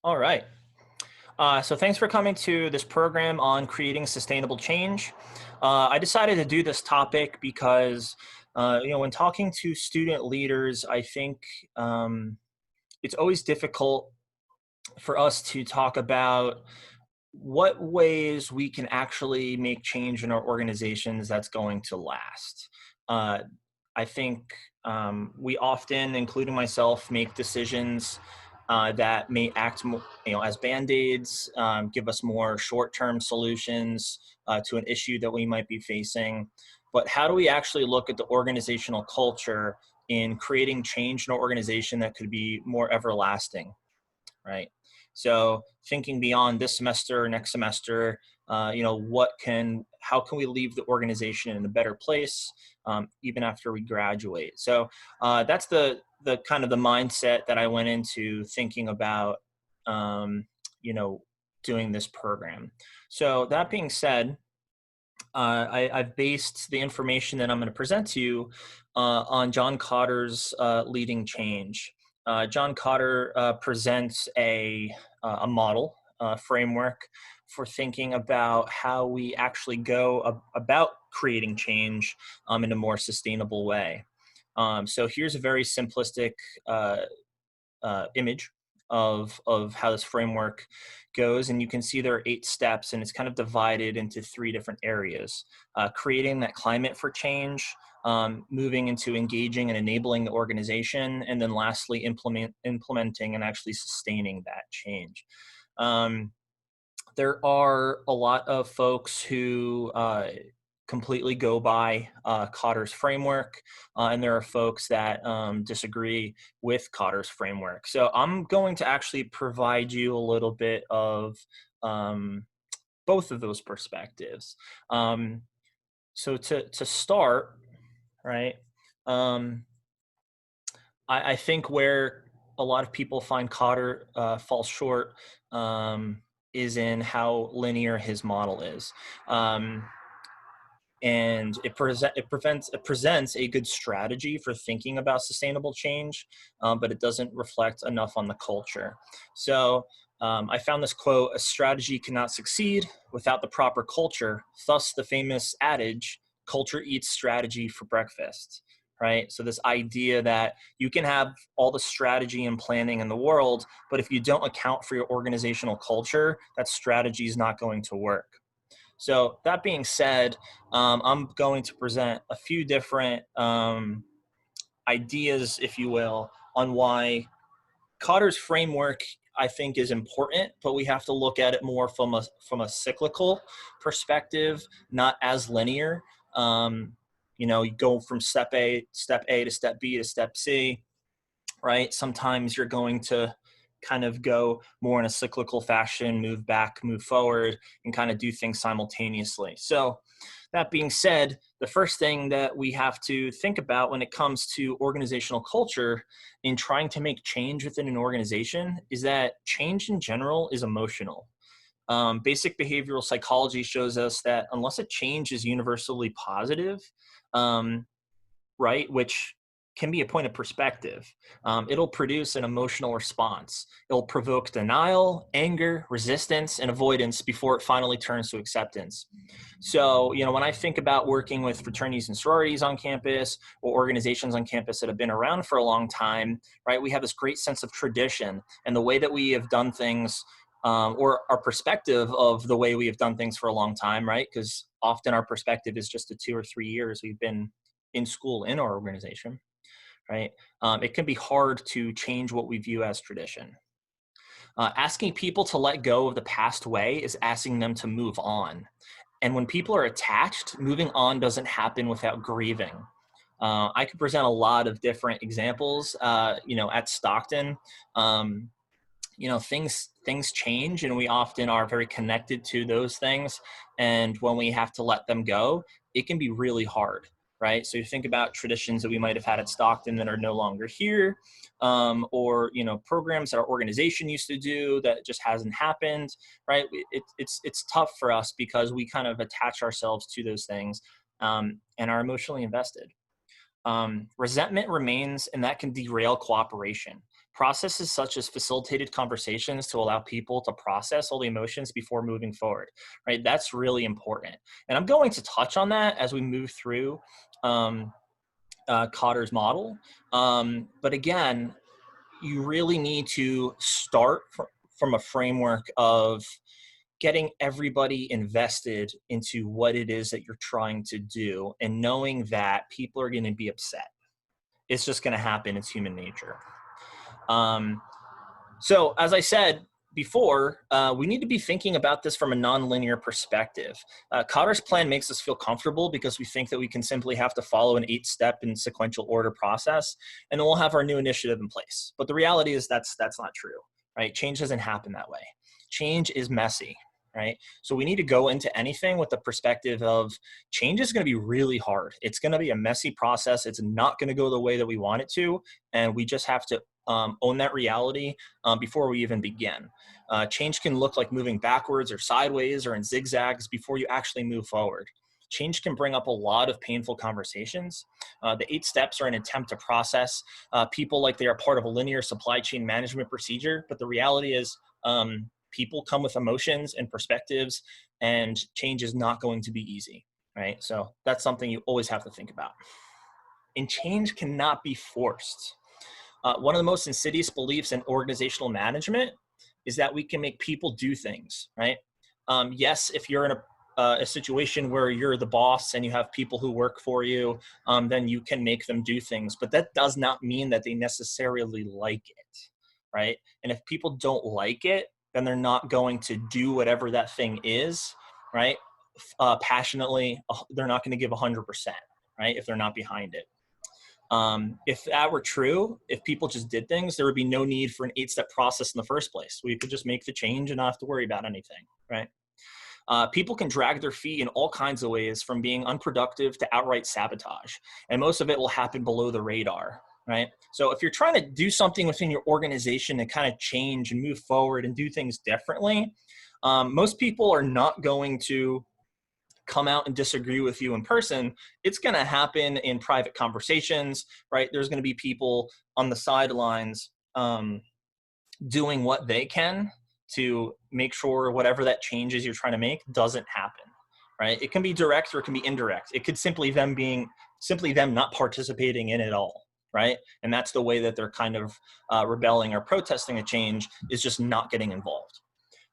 All right. So thanks for coming to this program on creating sustainable change. I decided to do this topic because, when talking to student leaders, I think it's always difficult for us to talk about what ways we can actually make change in our organizations that's going to last. Uh, I think we often, including myself, make decisions that may act, as band-aids, give us more short-term solutions to an issue that we might be facing. But how do we actually look at the organizational culture in creating change in our organization that could be more everlasting? Right? So thinking beyond this semester, next semester, how can we leave the organization in a better place even after we graduate? So that's the kind of the mindset that I went into thinking about, um, you know, doing this program. So that being said, I've based the information that I'm going to present to you on John Cotter's Leading Change. John Cotter presents a model, framework for thinking about how we actually go about creating change in a more sustainable way. So here's a very simplistic uh, image of how this framework goes, and you can see there are 8 steps, and it's kind of divided into 3 different areas: creating that climate for change, moving into engaging and enabling the organization, and then lastly implementing and actually sustaining that change. um, there are a lot of folks who completely go by Cotter's framework, and there are folks that disagree with Cotter's framework. So I'm going to actually provide you a little bit of um, both of those perspectives. Um, so to start, right, um, I think where a lot of people find Cotter falls short is in how linear his model is. Um, and it presents a good strategy for thinking about sustainable change, but it doesn't reflect enough on the culture. So I found this quote: "A strategy cannot succeed without the proper culture. Thus, the famous adage, 'Culture eats strategy for breakfast.'" Right. So this idea that you can have all the strategy and planning in the world, but if you don't account for your organizational culture, that strategy is not going to work. So that being said, I'm going to present a few different ideas, if you will, on why Cotter's framework I think is important, but we have to look at it more from a cyclical perspective, not as linear. You go from step A to step B to step C, right? Sometimes you're going to kind of go more in a cyclical fashion, move back, move forward, and kind of do things simultaneously. So, that being said, the first thing that we have to think about when it comes to organizational culture in trying to make change within an organization is that change in general is emotional. Basic behavioral psychology shows us that unless a change is universally positive, um, right, which can be a point of perspective, it'll produce an emotional response. It'll provoke denial, anger, resistance, and avoidance before it finally turns to acceptance. So, when I think about working with fraternities and sororities on campus or organizations on campus that have been around for a long time, right, we have this great sense of tradition and the way that we have done things, or our perspective of the way we have done things for a long time, right? Because often our perspective is just the 2 or 3 years we've been in school in our organization, right? It can be hard to change what we view as tradition. Asking people to let go of the past way is asking them to move on. And when people are attached, moving on doesn't happen without grieving. I could present a lot of different examples. At Stockton, things change, and we often are very connected to those things. And when we have to let them go, it can be really hard, right? So you think about traditions that we might have had at Stockton that are no longer here, or programs that our organization used to do that just hasn't happened, right? It's tough for us because we kind of attach ourselves to those things, and are emotionally invested. Resentment remains, and that can derail cooperation. processes such as facilitated conversations to allow people to process all the emotions before moving forward, right? That's really important. And I'm going to touch on that as we move through Cotter's model. But again, you really need to start from a framework of getting everybody invested into what it is that you're trying to do and knowing that people are going to be upset. It's just going to happen. It's human nature. So as I said before, we need to be thinking about this from a nonlinear perspective. Cotter's plan makes us feel comfortable because we think that we can simply have to follow an 8-step and sequential order process, and then we'll have our new initiative in place. But the reality is that's not true, right? Change doesn't happen that way. Change is messy, right? So we need to go into anything with the perspective of change is going to be really hard. It's going to be a messy process. It's not going to go the way that we want it to, and we just have to own that reality before we even begin. Change can look like moving backwards or sideways or in zigzags before you actually move forward. Change can bring up a lot of painful conversations. The 8 steps are an attempt to process people like they are part of a linear supply chain management procedure, but the reality is people come with emotions and perspectives, and change is not going to be easy, right? So that's something you always have to think about. And change cannot be forced. One of the most insidious beliefs in organizational management is that we can make people do things, right? Yes, if you're in a situation where you're the boss and you have people who work for you, then you can make them do things, but that does not mean that they necessarily like it, right? And if people don't like it, then they're not going to do whatever that thing is, right? Passionately, they're not going to give 100%, right? If they're not behind it. If that were true, if people just did things, there would be no need for an 8-step process in the first place. We could just make the change and not have to worry about anything, right? People can drag their feet in all kinds of ways, from being unproductive to outright sabotage. And most of it will happen below the radar, right? So if you're trying to do something within your organization to kind of change and move forward and do things differently, most people are not going to come out and disagree with you in person. It's going to happen in private conversations, right? There's going to be people on the sidelines doing what they can to make sure whatever that changes you're trying to make doesn't happen, right? It can be direct or it can be indirect. It could simply them not participating in it all, right? And that's the way that they're kind of rebelling or protesting a change, is just not getting involved.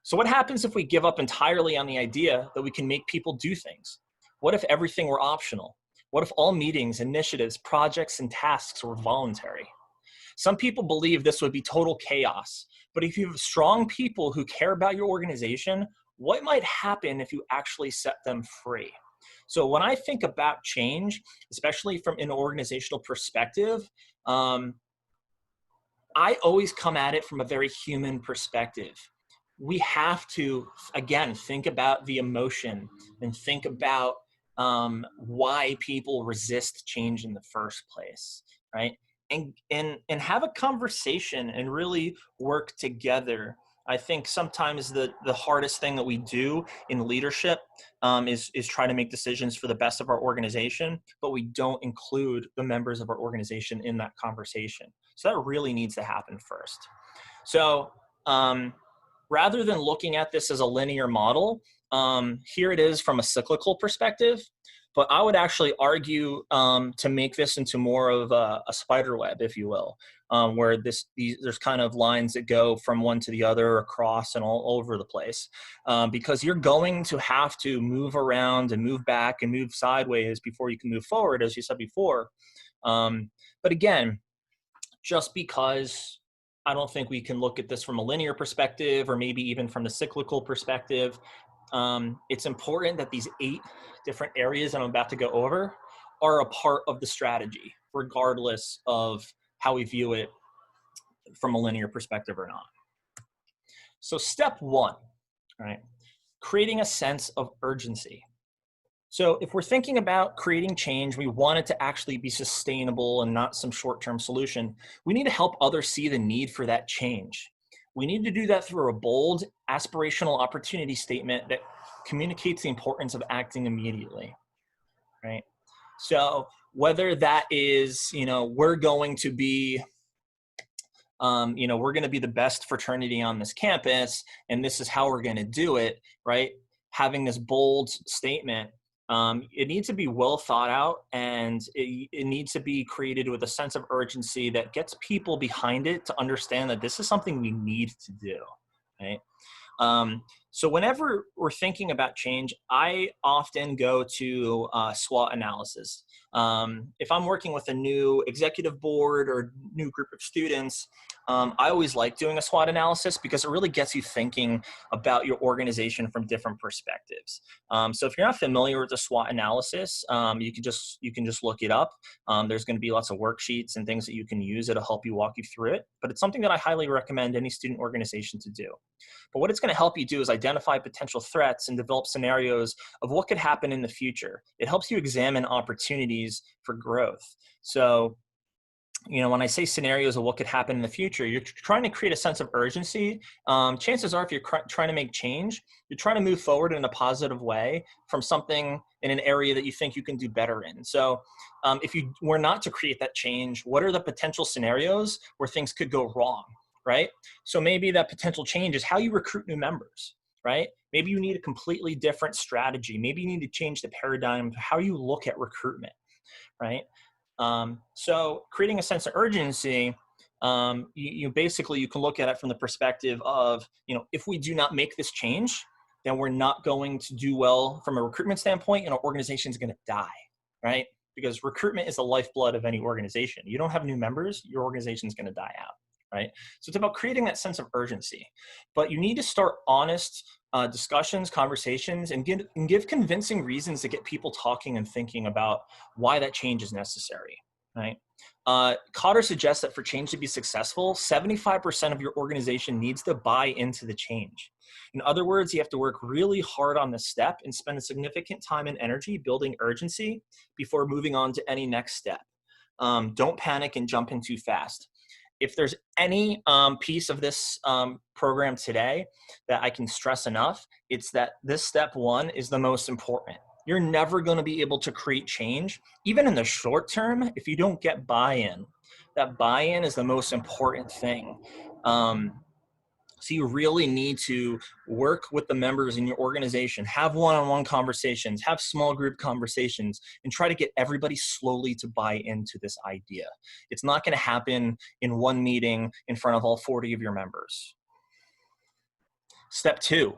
So what happens if we give up entirely on the idea that we can make people do things? What if everything were optional? What if all meetings, initiatives, projects, and tasks were voluntary? Some people believe this would be total chaos, but if you have strong people who care about your organization, what might happen if you actually set them free? So when I think about change, especially from an organizational perspective, I always come at it from a very human perspective. We have to, again, think about the emotion and think about why people resist change in the first place, right? And have a conversation and really work together. I think sometimes the hardest thing that we do in leadership is try to make decisions for the best of our organization, but we don't include the members of our organization in that conversation. So that really needs to happen first. So rather than looking at this as a linear model, here it is from a cyclical perspective. But I would actually argue to make this into more of a spider web, if you will, where there's kind of lines that go from one to the other, across and all over the place, because you're going to have to move around and move back and move sideways before you can move forward, as you said before. But again, just because I don't think we can look at this from a linear perspective, or maybe even from the cyclical perspective, it's important that these 8 different areas that I'm about to go over are a part of the strategy, regardless of how we view it from a linear perspective or not. So step 1, right? Creating a sense of urgency. So if we're thinking about creating change, we want it to actually be sustainable and not some short-term solution. We need to help others see the need for that change. We need to do that through a bold, aspirational opportunity statement that communicates the importance of acting immediately, right? So whether that is, we're going to be we're going to be the best fraternity on this campus, and this is how we're going to do it, right? Having this bold statement, it needs to be well thought out, and it needs to be created with a sense of urgency that gets people behind it to understand that this is something we need to do, right? So whenever we're thinking about change, I often go to SWOT analysis. If I'm working with a new executive board or new group of students, I always like doing a SWOT analysis because it really gets you thinking about your organization from different perspectives. So if you're not familiar with the SWOT analysis, you can just look it up. There's going to be lots of worksheets and things that you can use that'll help you walk you through it. But it's something that I highly recommend any student organization to do. But what it's going to help you do is identify potential threats and develop scenarios of what could happen in the future. It helps you examine opportunities for growth. So, when I say scenarios of what could happen in the future, you're trying to create a sense of urgency. Chances are, if you're trying to make change, you're trying to move forward in a positive way from something in an area that you think you can do better in. So if you were not to create that change, what are the potential scenarios where things could go wrong? Right? So maybe that potential change is how you recruit new members, right? Maybe you need a completely different strategy. Maybe you need to change the paradigm of how you look at recruitment, right? So creating a sense of urgency, you basically, you can look at it from the perspective of, if we do not make this change, then we're not going to do well from a recruitment standpoint, and our organization is going to die, right? Because recruitment is the lifeblood of any organization. You don't have new members, your organization is going to die out. Right? So it's about creating that sense of urgency, but you need to start honest discussions, conversations, and give convincing reasons to get people talking and thinking about why that change is necessary, right? Cotter suggests that for change to be successful, 75% of your organization needs to buy into the change. In other words, you have to work really hard on this step and spend a significant time and energy building urgency before moving on to any next step. Don't panic and jump in too fast. If there's any piece of this program today that I can stress enough, it's that this step one is the most important. You're never going to be able to create change, even in the short term, if you don't get buy-in. That buy-in is the most important thing. So you really need to work with the members in your organization, have one-on-one conversations, have small group conversations, and try to get everybody slowly to buy into this idea. It's not going to happen in one meeting in front of all 40 of your members. Step two,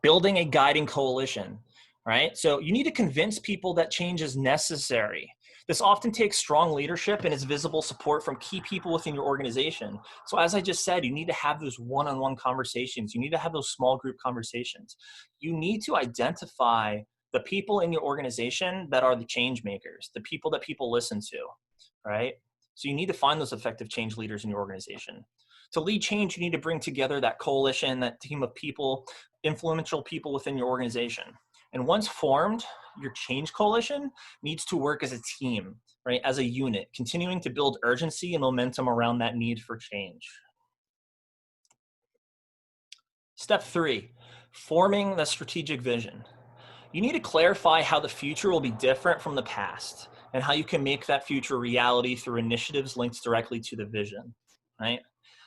building a guiding coalition, right? So you need to convince people that change is necessary. This often takes strong leadership and is visible support from key people within your organization. So as I just said, you need to have those one-on-one conversations. You need to have those small group conversations. You need to identify the people in your organization that are the change makers, the people that people listen to, right? So you need to find those effective change leaders in your organization. To lead change, you need to bring together that coalition, that team of people, influential people within your organization. And once formed, your change coalition needs to work as a team, right? As a unit, continuing to build urgency and momentum around that need for change. Step three, forming the strategic vision. You need to clarify how the future will be different from the past and how you can make that future a reality through initiatives linked directly to the vision, right?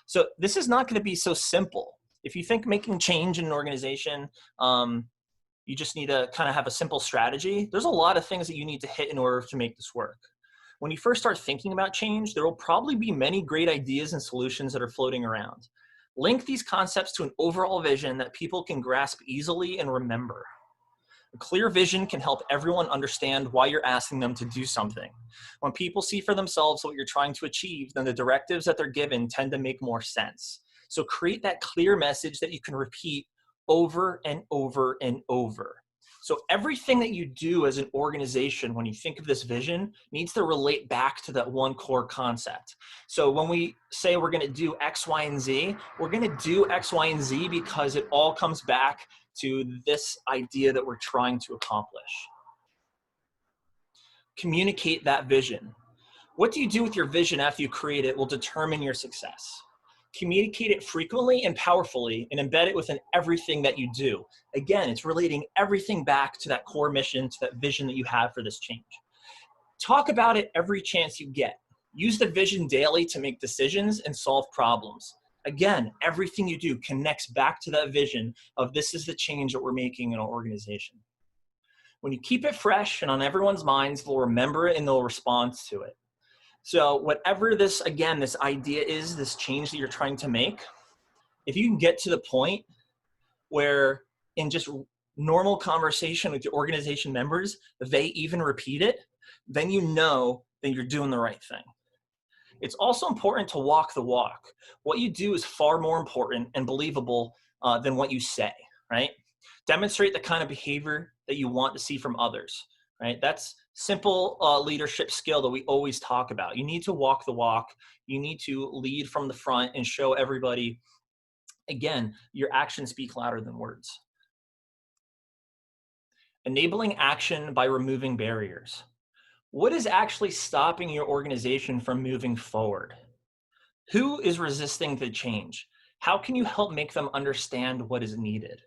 So this is not going to be so simple. If you think making change in an organization, you just need to kind of have a simple strategy. There's a lot of things that you need to hit in order to make this work. When you first start thinking about change, there will probably be many great ideas and solutions that are floating around. Link these concepts to an overall vision that people can grasp easily and remember. A clear vision can help everyone understand why you're asking them to do something. When people see for themselves what you're trying to achieve, then the directives that they're given tend to make more sense. So create that clear message that you can repeat over and over and over. So everything that you do as an organization, when you think of this vision, needs to relate back to that one core concept. So when we say we're going to do X, Y, and Z, we're going to do X, Y, and Z because it all comes back to this idea that we're trying to accomplish. Communicate that vision. What do you do with your vision after you create it will determine your success. Communicate it frequently and powerfully and embed it within everything that you do. Again, it's relating everything back to that core mission, to that vision that you have for this change. Talk about it every chance you get. Use the vision daily to make decisions and solve problems. Again, everything you do connects back to that vision of this is the change that we're making in our organization. When you keep it fresh and on everyone's minds, they'll remember it and they'll respond to it. So whatever this, again, this idea is, this change that you're trying to make, if you can get to the point where in just normal conversation with your organization members, they even repeat it, then you know that you're doing the right thing. It's also important to walk the walk. What you do is far more important and believable than what you say, right? Demonstrate the kind of behavior that you want to see from others, right? That's simple leadership skill that we always talk about. You need to walk the walk. You need to lead from the front and show everybody, again, your actions speak louder than words. Enabling action by removing barriers. What is actually stopping your organization from moving forward? Who is resisting the change? How can you help make them understand what is needed?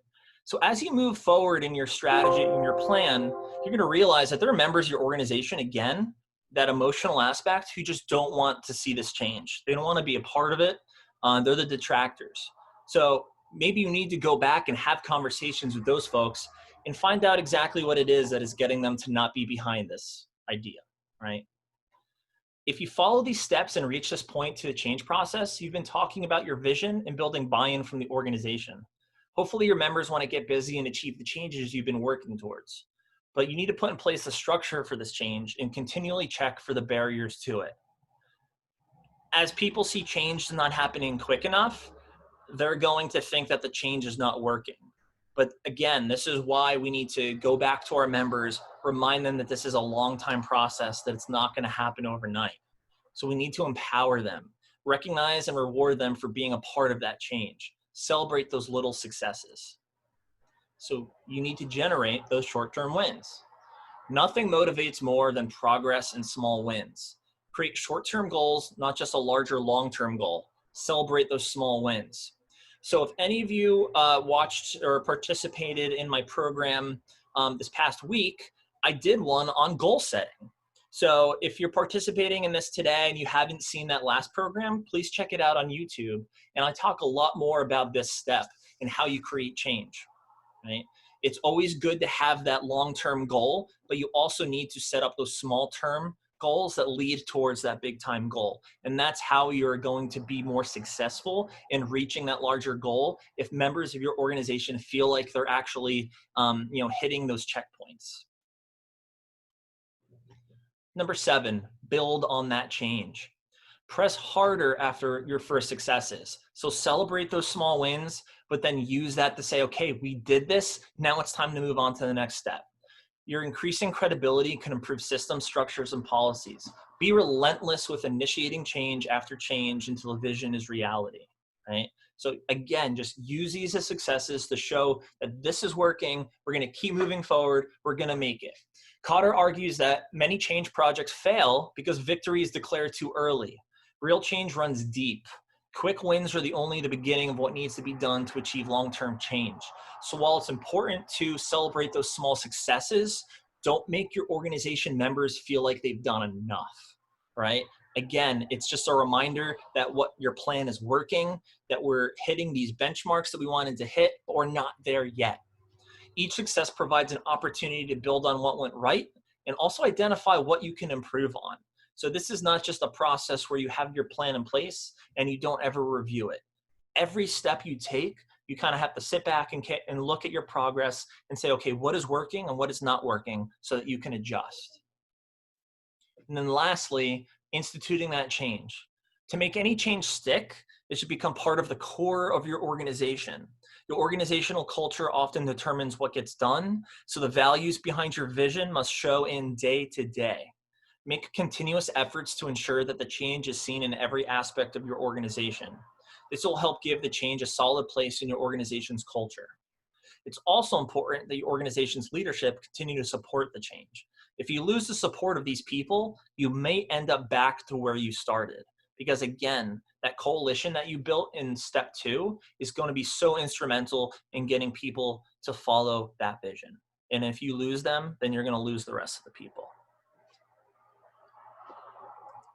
So as you move forward in your strategy and your plan, you're going to realize that there are members of your organization, again, that emotional aspect, who just don't want to see this change. They don't want to be a part of it. They're the detractors. So maybe you need to go back and have conversations with those folks and find out exactly what it is that is getting them to not be behind this idea, right? If you follow these steps and reach this point to the change process, you've been talking about your vision and building buy-in from the organization. Hopefully your members want to get busy and achieve the changes you've been working towards. But you need to put in place a structure for this change and continually check for the barriers to it. As people see change not happening quick enough, they're going to think that the change is not working. But again, this is why we need to go back to our members, remind them that this is a long time process, that it's not going to happen overnight. So we need to empower them, recognize and reward them for being a part of that change, celebrate those little successes. So you need to generate those short-term wins. Nothing motivates more than progress and small wins. Create short-term goals, not just a larger long-term goal. Celebrate those small wins. So if any of you watched or participated in my program this past week, I did one on goal setting. So if you're participating in this today and you haven't seen that last program, please check it out on YouTube. And I talk a lot more about this step and how you create change, right? It's always good to have that long-term goal, but you also need to set up those small-term goals that lead towards that big-time goal. And that's how you're going to be more successful in reaching that larger goal if members of your organization feel like they're actually hitting those checkpoints. Number 7, build on that change. Press harder after your first successes. So celebrate those small wins, but then use that to say, okay, we did this. Now it's time to move on to the next step. Your increasing credibility can improve system structures and policies. Be relentless with initiating change after change until the vision is reality, right? So again, just use these as successes to show that this is working. We're going to keep moving forward. We're going to make it. Cotter argues that many change projects fail because victory is declared too early. Real change runs deep. Quick wins are only the beginning of what needs to be done to achieve long-term change. So while it's important to celebrate those small successes, don't make your organization members feel like they've done enough, right? Again, it's just a reminder that what your plan is working, that we're hitting these benchmarks that we wanted to hit, but we're not there yet. Each success provides an opportunity to build on what went right and also identify what you can improve on. So this is not just a process where you have your plan in place and you don't ever review it. Every step you take, you kind of have to sit back and look at your progress and say, okay, what is working and what is not working so that you can adjust. And then lastly, instituting that change. To make any change stick, it should become part of the core of your organization. Your organizational culture often determines what gets done, so the values behind your vision must show in day to day. Make continuous efforts to ensure that the change is seen in every aspect of your organization. This will help give the change a solid place in your organization's culture. It's also important that your organization's leadership continue to support the change. If you lose the support of these people, you may end up back to where you started. Because again, that coalition that you built in step 2 is going to be so instrumental in getting people to follow that vision. And if you lose them, then you're going to lose the rest of the people.